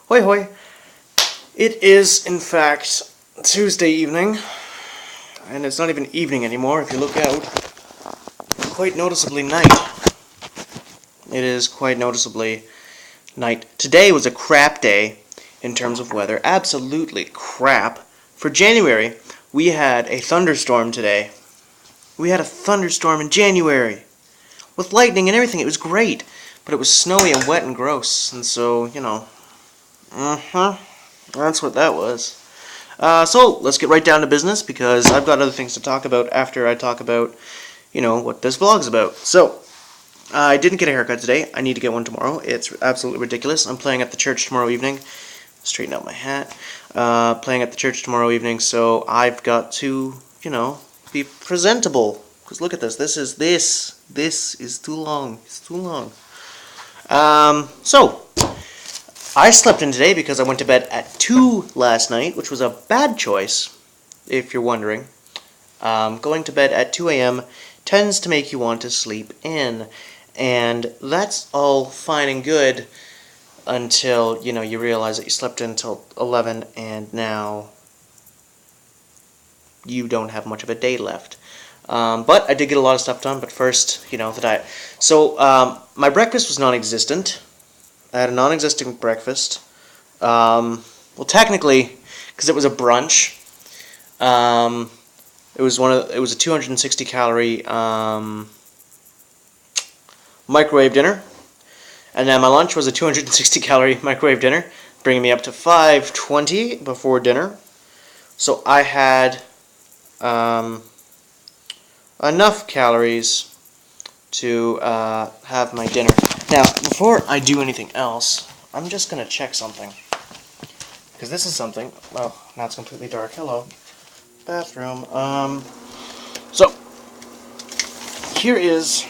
Hoi hoi! It is, in fact, Tuesday evening, and it's not even evening anymore if you look out. Quite noticeably night. It is quite noticeably night. Today was a crap day in terms of weather. Absolutely crap. For January, we had a thunderstorm today. We had a thunderstorm in January. With lightning and everything. It was great. But it was snowy and wet and gross. And so, that's what that was. So, let's get right down to business because I've got other things to talk about after I talk about, what this vlog's about. So, I didn't get a haircut today. I need to get one tomorrow. It's absolutely ridiculous. I'm playing at the church tomorrow evening. Straighten out my hat. Playing at the church tomorrow evening, so I've got to, be presentable. Because look at this. This is too long. It's too long. So, I slept in today because I went to bed at 2 last night, which was a bad choice, if you're wondering. Going to bed at 2 a.m. tends to make you want to sleep in. And that's all fine and good until, you realize that you slept in until 11 and now you don't have much of a day left. But I did get a lot of stuff done, but first, the diet. So, my breakfast was non-existent. I had a non-existent breakfast. Well, technically, because it was a brunch, it was a 260 calorie microwave dinner, and then my lunch was a 260 calorie microwave dinner, bringing me up to 520 before dinner. So I had enough calories to have my dinner. Now, before I do anything else, I'm just going to check something. Because this is something... Oh, now it's completely dark. Hello. Bathroom. So, here is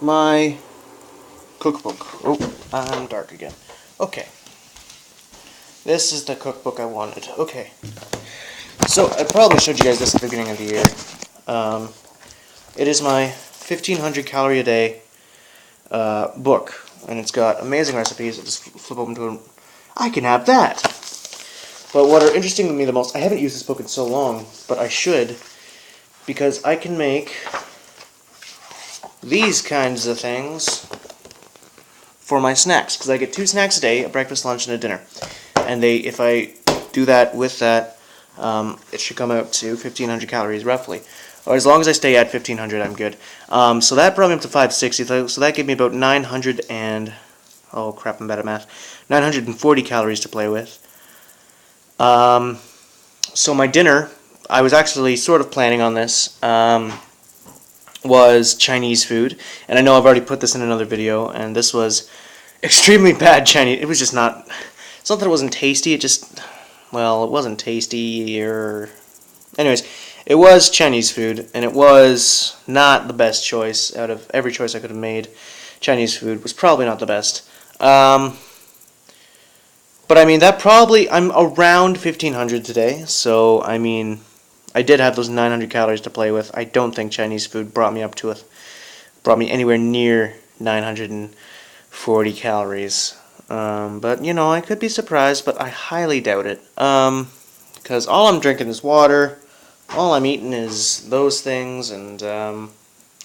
my cookbook. Oh, I'm dark again. Okay. This is the cookbook I wanted. Okay. So, I probably showed you guys this at the beginning of the year. It is my 1,500 calorie a day book, and it's got amazing recipes. I just flip open to it. I can have that. But what are interesting to me the most, I haven't used this book in so long, but I should, because I can make these kinds of things for my snacks, because I get 2 snacks a day, a breakfast, lunch, and a dinner. And if I do that with that, it should come out to 1,500 calories roughly. Or as long as I stay at 1,500, I'm good. So that brought me up to 560. So that gave me about 900 and... Oh crap, I'm bad at math. 940 calories to play with. So my dinner, I was actually sort of planning on this, was Chinese food. And I know I've already put this in another video, and this was extremely bad Chinese. It was just not... It's not that it wasn't tasty, it just... Well, it wasn't tasty, or... Anyways... It was Chinese food, and it was not the best choice out of every choice I could have made. Chinese food was probably not the best. But I mean, I'm around 1,500 today, so I mean, I did have those 900 calories to play with. I don't think Chinese food brought me anywhere near 940 calories. But, I could be surprised, but I highly doubt it. Because all I'm drinking is water. All I'm eating is those things, and, I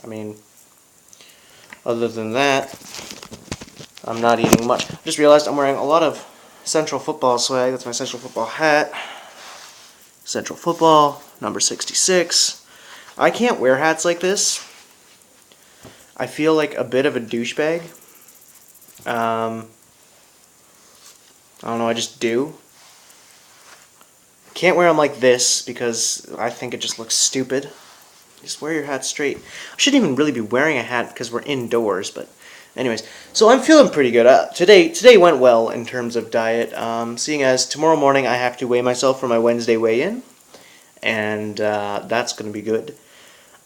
mean, other than that, I'm not eating much. I just realized I'm wearing a lot of Central Football swag. That's my Central Football hat. Central Football, number 66. I can't wear hats like this. I feel like a bit of a douchebag. I don't know, I just do. Can't wear them like this because I think it just looks stupid. Just wear your hat straight. I shouldn't even really be wearing a hat because we're indoors, but anyways. So I'm feeling pretty good. Today went well in terms of diet, seeing as tomorrow morning I have to weigh myself for my Wednesday weigh-in, and that's going to be good.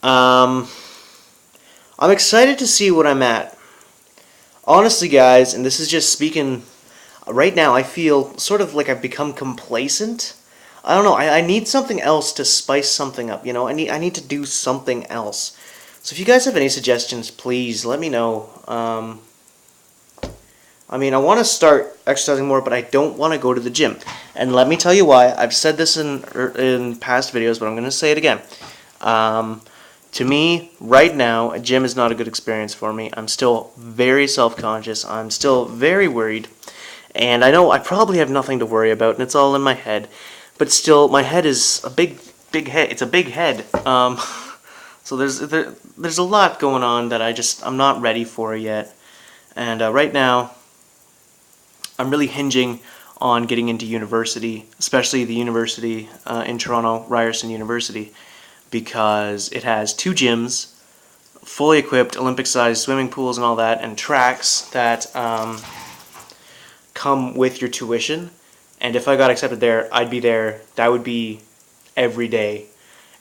I'm excited to see what I'm at. Honestly, guys, and this is just speaking right now, I feel sort of like I've become complacent. I don't know, I need something else to spice something up, I need to do something else. So if you guys have any suggestions, please let me know. I mean, I want to start exercising more, but I don't want to go to the gym. And let me tell you why. I've said this in past videos, but I'm going to say it again. To me, right now, a gym is not a good experience for me. I'm still very self-conscious. I'm still very worried. And I know I probably have nothing to worry about, and it's all in my head. But still, my head is a big head. It's a big head. So there's a lot going on that I'm not ready for yet. And right now, I'm really hinging on getting into university, especially the university in Toronto, Ryerson University, because it has 2 gyms, fully equipped, Olympic-sized swimming pools and all that, and tracks that come with your tuition. And if I got accepted there, I'd be there. That would be every day.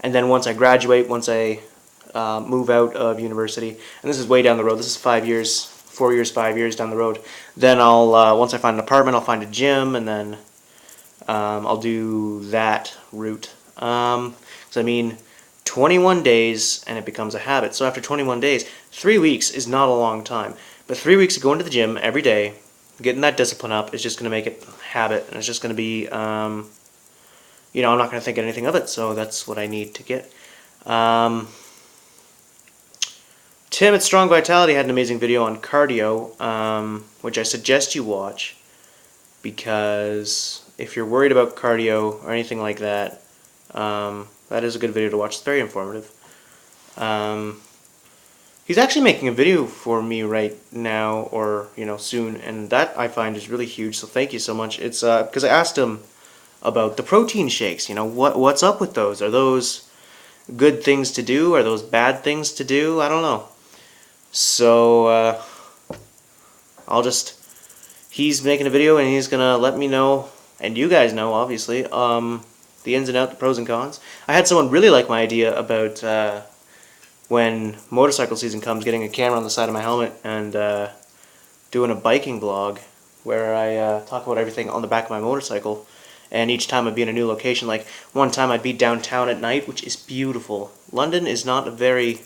And then once I graduate, once I move out of university, and this is way down the road, this is 5 years, 4 years, 5 years down the road, then I'll, once I find an apartment, I'll find a gym, and then I'll do that route. So I mean, 21 days, and it becomes a habit. So after 21 days, 3 weeks is not a long time. But 3 weeks of going to the gym every day, getting that discipline up, is just going to make it a habit, and it's just going to be, you know, I'm not going to think anything of it, so that's what I need to get. Tim at Strong Vitality had an amazing video on cardio, which I suggest you watch, because if you're worried about cardio or anything like that, that is a good video to watch. It's very informative. He's actually making a video for me right now, or soon, and that I find is really huge. So thank you so much. It's because I asked him about the protein shakes. What's up with those? Are those good things to do? Are those bad things to do? I don't know. So he's making a video, and he's gonna let me know, and you guys know, obviously, the ins and outs, the pros and cons. I had someone really like my idea about when motorcycle season comes, getting a camera on the side of my helmet and doing a biking vlog where I talk about everything on the back of my motorcycle. And each time I'd be in a new location. Like one time I'd be downtown at night, which is beautiful. London is not a very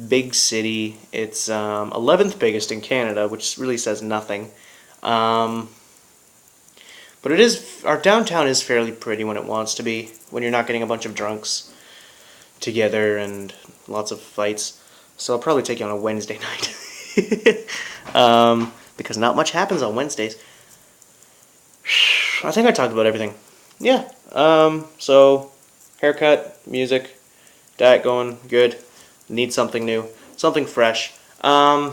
big city. It's 11th biggest in Canada, which really says nothing. But our downtown is fairly pretty when it wants to be, when you're not getting a bunch of drunks together and lots of fights. So I'll probably take you on a Wednesday night. Because not much happens on Wednesdays. I think I talked about everything. Yeah. So haircut, music, diet going good. Need something new, something fresh. Yeah.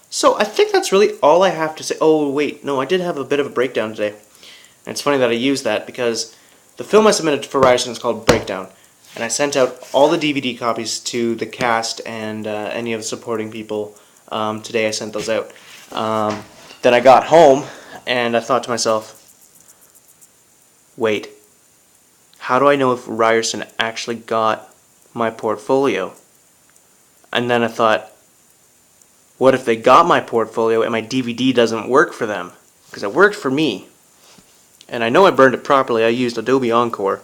So I think that's really all I have to say. Oh wait, no, I did have a bit of a breakdown today. And it's funny that I used that because the film I submitted for Ryerson is called Breakdown. And I sent out all the DVD copies to the cast and any of the supporting people. Today I sent those out. Then I got home and I thought to myself, wait, how do I know if Ryerson actually got my portfolio? And then I thought, what if they got my portfolio and my DVD doesn't work for them? Because it worked for me. And I know I burned it properly. I used Adobe Encore.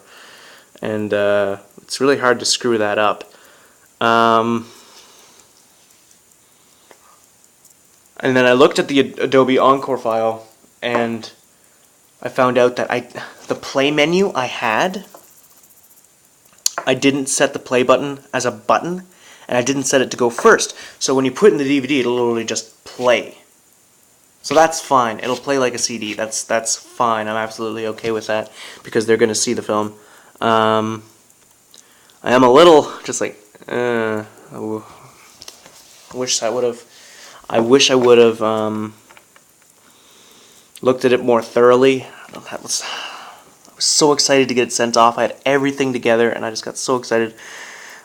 And it's really hard to screw that up. And then I looked at the Adobe Encore file, and I found out that the play menu I had, I didn't set the play button as a button, and I didn't set it to go first. So when you put in the DVD, it'll literally just play. So that's fine. It'll play like a CD. That's fine. I'm absolutely okay with that because they're going to see the film. I am a little just like, I wish I would have. I wish I would have looked at it more thoroughly. I was so excited to get it sent off. I had everything together, and I just got so excited.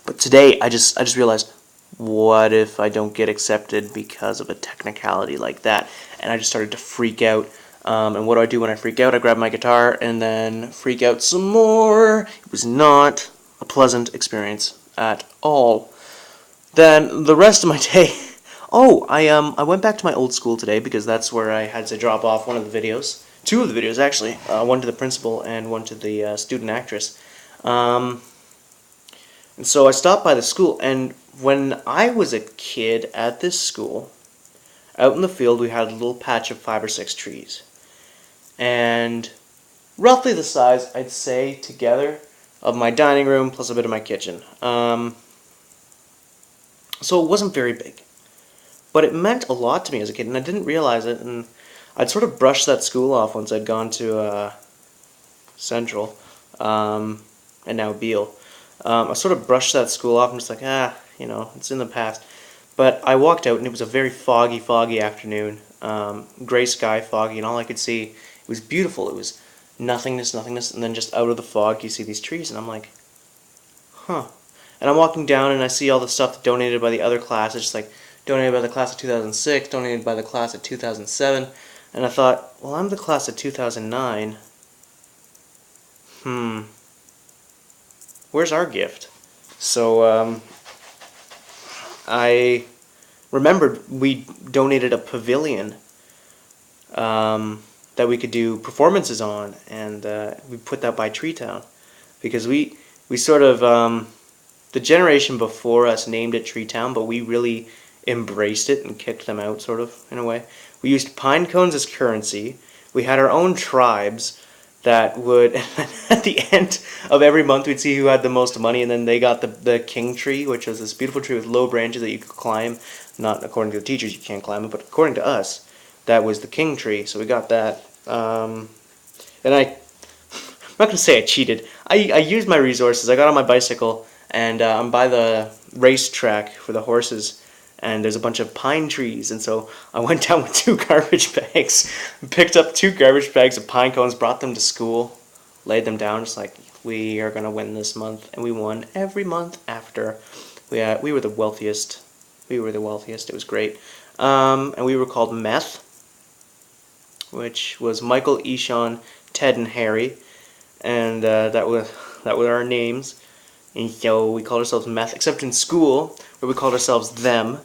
But today, I just realized, what if I don't get accepted because of a technicality like that? And I just started to freak out. And what do I do when I freak out? I grab my guitar and then freak out some more. It was not a pleasant experience at all. Then the rest of my day, I went back to my old school today because that's where I had to drop off one of the videos. 2 of the videos, actually. One to the principal and one to the student actress. And so I stopped by the school, and when I was a kid at this school, out in the field we had a little patch of 5 or 6 trees. And roughly the size, I'd say, together, of my dining room plus a bit of my kitchen. So it wasn't very big. But it meant a lot to me as a kid, and I didn't realize it, and I'd sort of brushed that school off once I'd gone to Central, and now Beale. I sort of brushed that school off and just like, it's in the past. But I walked out and it was a very foggy afternoon, gray sky, foggy, and all I could see, it was beautiful. It was nothingness, and then just out of the fog you see these trees, and I'm like, huh. And I'm walking down and I see all the stuff donated by the other class. It's just like, donated by the class of 2006, donated by the class of 2007, and I thought, well, I'm the class of 2009. Where's our gift? So, I remembered we donated a pavilion that we could do performances on, and we put that by Treetown, because we sort of, the generation before us named it Treetown, but we really embraced it and kicked them out, sort of, in a way. We used pine cones as currency. We had our own tribes that would, at the end of every month, we'd see who had the most money, and then they got the king tree, which was this beautiful tree with low branches that you could climb. Not according to the teachers, you can't climb it, but according to us, that was the king tree, so we got that. And I'm not going to say I cheated. I used my resources. I got on my bicycle, and I'm by the racetrack for the horses, and there's a bunch of pine trees, and so I went down with 2 garbage bags, picked up 2 garbage bags of pine cones, brought them to school, laid them down, just like, we are going to win this month, and we won every month after. We were the wealthiest. We were the wealthiest. It was great. And we were called Meth, which was Michael, Eshawn, Ted, and Harry, and that were our names. And so we called ourselves Meth, except in school, where we called ourselves Them,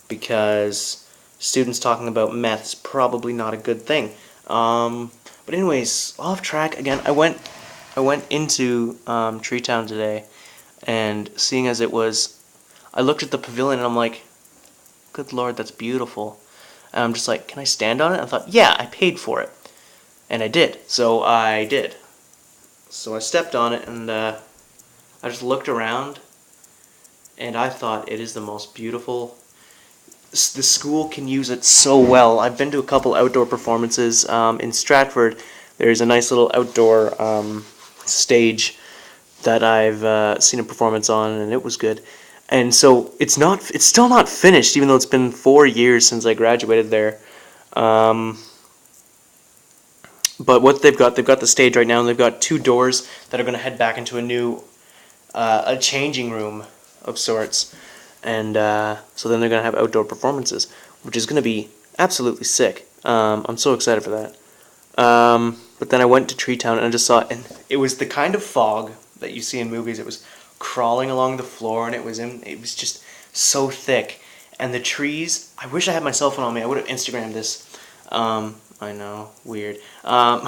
because students talking about meth is probably not a good thing. But anyways, off track again. I went into Treetown today, and seeing as it was, I looked at the pavilion and I'm like, good Lord, that's beautiful. And I'm just like, can I stand on it? I thought, yeah, I paid for it. And I did. So I did. So I stepped on it, and I just looked around, and I thought, it is the most beautiful. The school can use it so well. I've been to a couple outdoor performances. In Stratford, there's a nice little outdoor stage that I've seen a performance on, and it was good. And so it's still not finished, even though it's been 4 years since I graduated there. But what they've got the stage right now, and they've got 2 doors that are going to head back into a new, a changing room of sorts. And so then they're going to have outdoor performances, which is going to be absolutely sick. I'm so excited for that. But then I went to Treetown and I just saw it, and it was the kind of fog that you see in movies. It was crawling along the floor, and it was just so thick. And the trees, I wish I had my cell phone on me. I would have Instagrammed this. I know, weird. But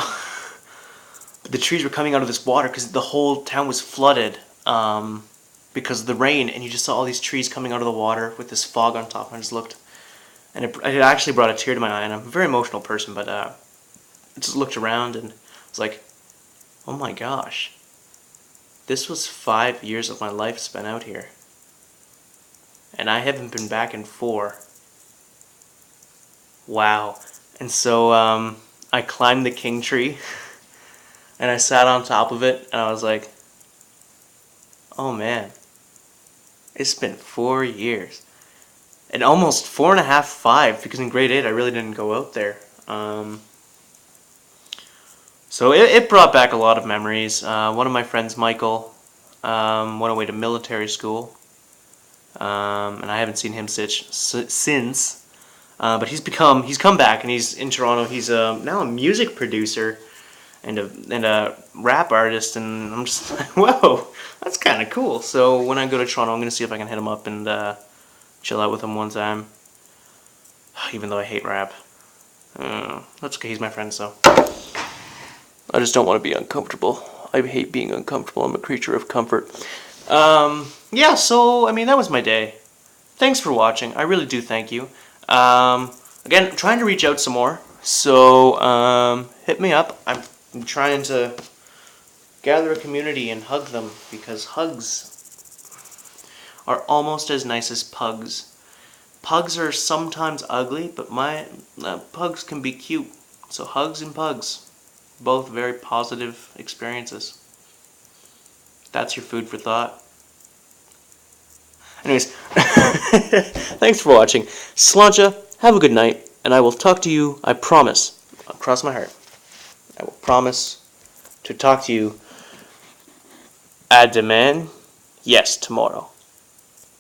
the trees were coming out of this water because the whole town was flooded. Because of the rain, and you just saw all these trees coming out of the water with this fog on top, and I just looked, and it actually brought a tear to my eye, and I'm a very emotional person, but I just looked around and was like, oh my gosh, this was 5 years of my life spent out here, and I haven't been back in 4. Wow. And so I climbed the king tree, and I sat on top of it, and I was like, oh man, it's been 4 years. And almost 4.5, 5, because in grade 8 I really didn't go out there. So it brought back a lot of memories. One of my friends, Michael, went away to military school. And I haven't seen him since. But he's come back, and he's in Toronto. He's now a music producer and a rap artist, and I'm just like, whoa, that's kind of cool. So when I go to Toronto, I'm going to see if I can hit him up and chill out with him one time, even though I hate rap. That's okay, he's my friend, so I just don't want to be uncomfortable. I hate being uncomfortable. I'm a creature of comfort. Yeah, so, I mean, that was my day. Thanks for watching. I really do thank you. Again, I'm trying to reach out some more, so hit me up. I'm trying to gather a community and hug them, because hugs are almost as nice as pugs. Pugs are sometimes ugly, but my pugs can be cute. So hugs and pugs, both very positive experiences. That's your food for thought. Anyways, thanks for watching. Sláinte, have a good night, and I will talk to you, I promise, across my heart, I will promise to talk to you à demain, yes, tomorrow.